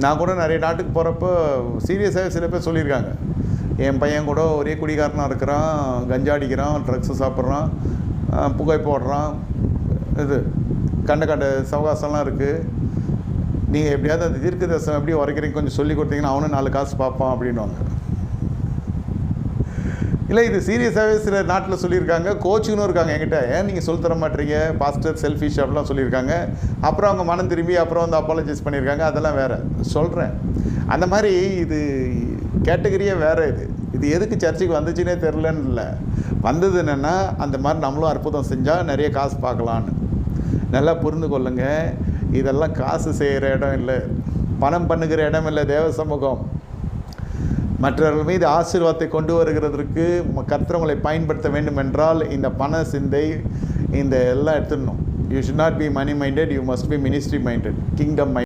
நான் கூட நிறைய நாட்டுக்கு போகிறப்போ சீரியஸாகவே சில பேர் சொல்லியிருக்காங்க, என் பையன் கூட ஒரே குடிகாரனாக இருக்கிறான், கஞ்சா அடிக்கிறான், ட்ரக்ஸு சாப்பிட்றான், புகை போடுறான், இது கண்ட சவகாசம்லாம் இருக்குது. நீங்கள் எப்படியாவது அந்த தீர்க்க தரிசனம் எப்படி உரைக்கிறீங்க கொஞ்சம் சொல்லி கொடுத்தீங்கன்னா அவனும் 4 காசு பார்ப்பான் அப்படின்வாங்க. இல்லை, இது சீரியஸாகவே சில நாட்டில் சொல்லியிருக்காங்க. கோச்சிங்கும் இருக்காங்க என்கிட்ட, ஏன் நீங்கள் சொல்லி தர மாட்டீங்க பாஸ்டர் செல்ஃபிஷ் அப்படிலாம் சொல்லியிருக்காங்க. அப்புறம் அவங்க மனம் திரும்பி அப்புறம் வந்து அப்பாலஜைஸ் பண்ணியிருக்காங்க. அதெல்லாம் வேறு சொல்கிறேன். அந்த மாதிரி இது கேட்டகரியே வேறு. இது எதுக்கு சர்ச்சுக்கு வந்துச்சுன்னே தெரிலன்னு இல்லை, வந்தது என்னென்னா அந்த மாதிரி நம்மளும் அற்புதம் செஞ்சால் நிறைய காசு பார்க்கலான்னு. நல்லா புரிந்து கொள்ளுங்க, இதெல்லாம் காசு செய்கிற இடம் இல்லை, பணம் பண்ணுகிற இடம் இல்லை. தேவ சமூகம் மற்றவர்கள் மீது ஆசீர்வாதத்தை கொண்டு வருகிறதற்கு கர்த்தர் உங்களை பயன்படுத்த வேண்டும் என்றால் இந்த பண சிந்தை இந்த எல்லாம் எடுத்துடணும். You should not be money minded, you must be ministry minded, kingdom minded.